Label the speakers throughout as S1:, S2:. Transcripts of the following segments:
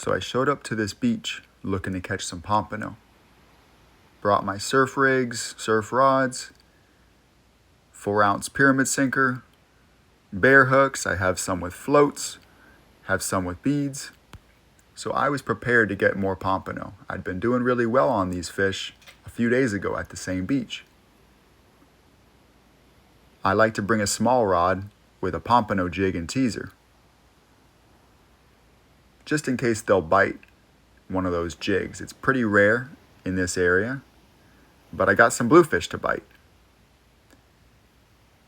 S1: So I showed up to this beach looking to catch some pompano. Brought my surf rigs, surf rods, 4-ounce pyramid sinker, bear hooks. I have some with floats, have some with beads. So I was prepared to get more pompano. I'd been doing really well on these fish a few days ago at the same beach. I like to bring a small rod with a pompano jig and teaser, just in case they'll bite one of those jigs. It's pretty rare in this area, but I got some bluefish to bite.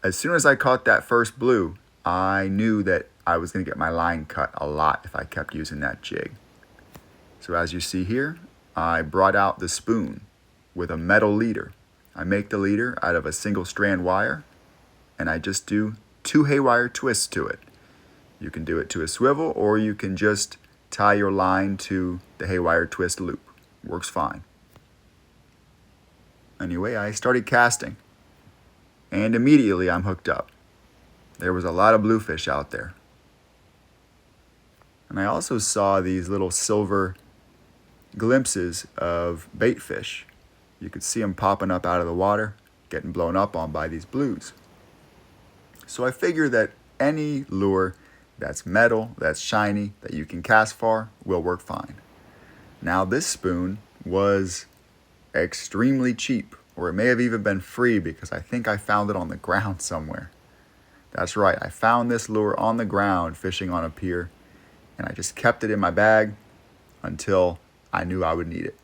S1: As soon as I caught that first blue, I knew that I was going to get my line cut a lot if I kept using that jig. So as you see here, I brought out the spoon with a metal leader. I make the leader out of a single strand wire, and I just do 2 haywire twists to it. You can do it to a swivel, or you can just tie your line to the haywire twist loop. Works fine. Anyway, I started casting, and immediately I'm hooked up. There was a lot of bluefish out there. And I also saw these little silver glimpses of bait fish. You could see them popping up out of the water, getting blown up on by these blues. So I figure that any lure that's metal, that's shiny, that you can cast far will work fine. Now this spoon was extremely cheap, or it may have even been free because I think I found it on the ground somewhere. That's right, I found this lure on the ground fishing on a pier, and I just kept it in my bag until I knew I would need it.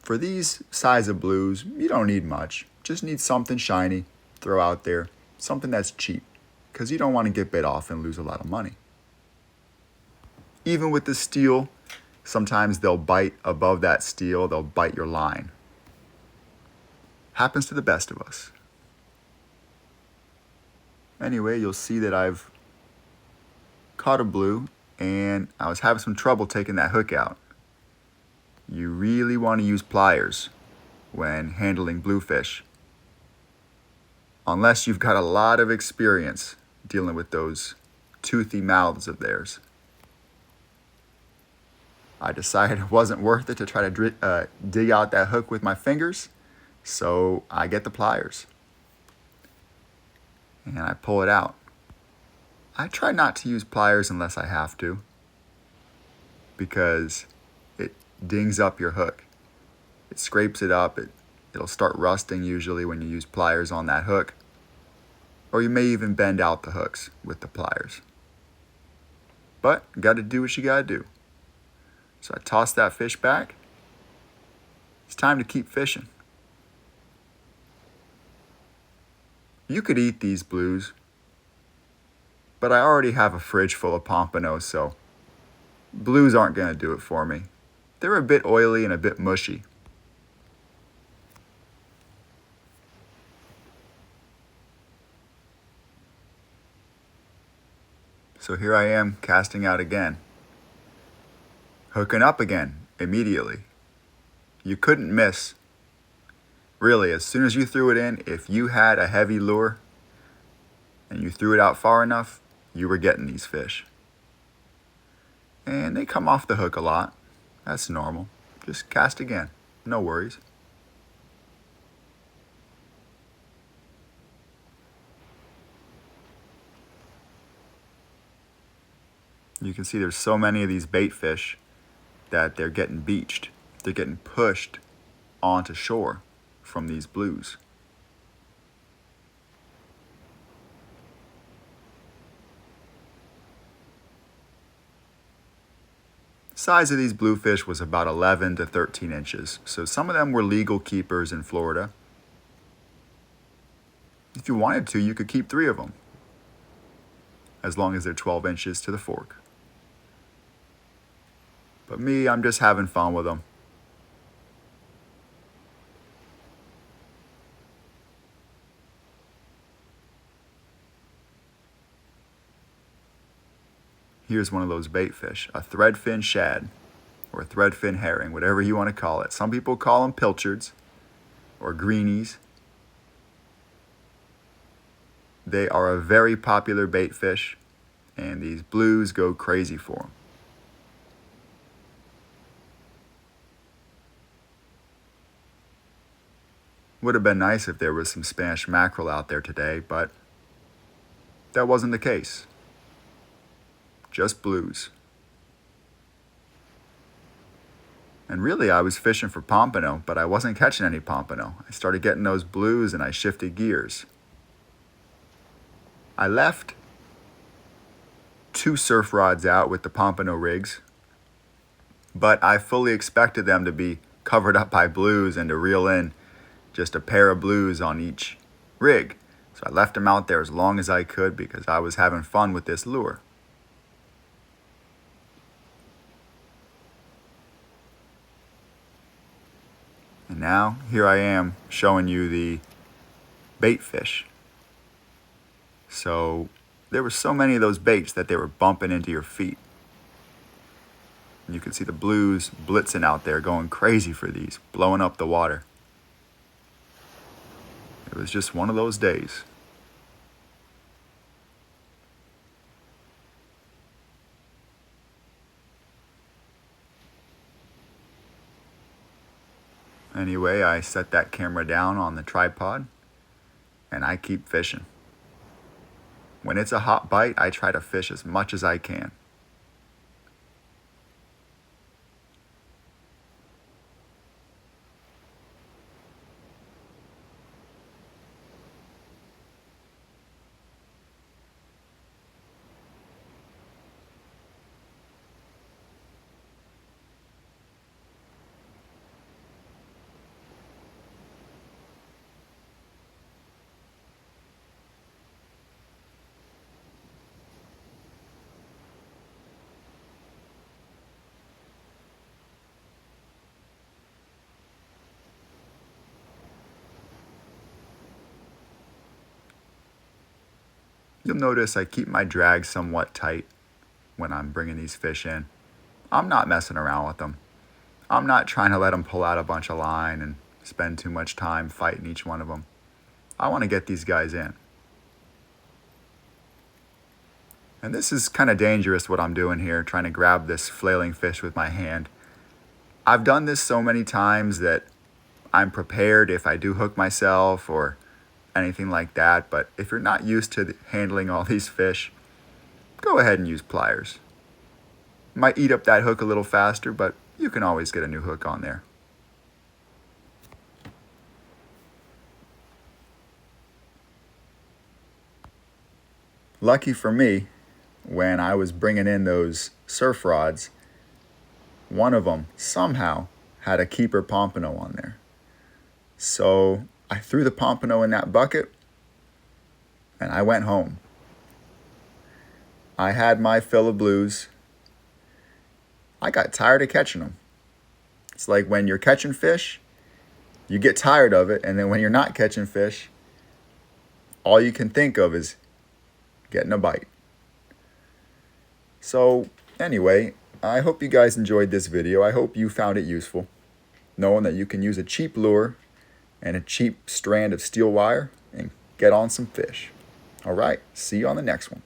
S1: For these size of blues, you don't need much. Just need something shiny, throw out there, something that's cheap, because you don't want to get bit off and lose a lot of money. Even with the steel, sometimes they'll bite above that steel, they'll bite your line. Happens to the best of us. Anyway, you'll see that I've caught a blue, and I was having some trouble taking that hook out. You really want to use pliers when handling bluefish, unless you've got a lot of experience dealing with those toothy mouths of theirs. I decided it wasn't worth it to try to dig out that hook with my fingers, so I get the pliers and I pull it out. I try not to use pliers unless I have to, because it dings up your hook. It scrapes it up. It'll start rusting usually when you use pliers on that hook, or you may even bend out the hooks with the pliers. But you got to do what you got to do. So I toss that fish back. It's time to keep fishing. You could eat these blues, but I already have a fridge full of pompano, so blues aren't going to do it for me. They're a bit oily and a bit mushy. So here I am casting out again. Hooking up again immediately. You couldn't miss. Really, as soon as you threw it in, if you had a heavy lure and you threw it out far enough, you were getting these fish. And they come off the hook a lot. That's normal. Just cast again. No worries. You can see there's so many of these bait fish that they're getting beached. They're getting pushed onto shore from these blues. The size of these bluefish was about 11 to 13 inches, so some of them were legal keepers in Florida. If you wanted to, you could keep 3 of them, as long as they're 12 inches to the fork. But me, I'm just having fun with them. Here's one of those bait fish, a threadfin shad, or a threadfin herring, whatever you want to call it. Some people call them pilchards or greenies. They are a very popular bait fish, and these blues go crazy for them. Would have been nice if there was some Spanish mackerel out there today, but that wasn't the case. Just blues. And really, I was fishing for pompano, but I wasn't catching any pompano. I started getting those blues and I shifted gears. I left 2 surf rods out with the pompano rigs, but I fully expected them to be covered up by blues and to reel in just a pair of blues on each rig. So I left them out there as long as I could because I was having fun with this lure. And now here I am showing you the bait fish. So there were so many of those baits that they were bumping into your feet. And you can see the blues blitzing out there, going crazy for these, blowing up the water. It was just one of those days. Anyway, I set that camera down on the tripod and I keep fishing. When it's a hot bite, I try to fish as much as I can. You'll notice I keep my drag somewhat tight when I'm bringing these fish in. I'm not messing around with them. I'm not trying to let them pull out a bunch of line and spend too much time fighting each one of them. I want to get these guys in. And this is kind of dangerous what I'm doing here, trying to grab this flailing fish with my hand. I've done this so many times that I'm prepared if I do hook myself or anything like that, but if you're not used to handling all these fish, go ahead and use pliers. Might eat up that hook a little faster, but you can always get a new hook on there. Lucky for me, when I was bringing in those surf rods, one of them somehow had a keeper pompano on there. So I threw the pompano in that bucket and I went home. I had my fill of blues. I got tired of catching them. It's like when you're catching fish, you get tired of it, and then when you're not catching fish, all you can think of is getting a bite. So anyway, I hope you guys enjoyed this video. I hope you found it useful, knowing that you can use a cheap lure and a cheap strand of steel wire and get on some fish. All right, see you on the next one.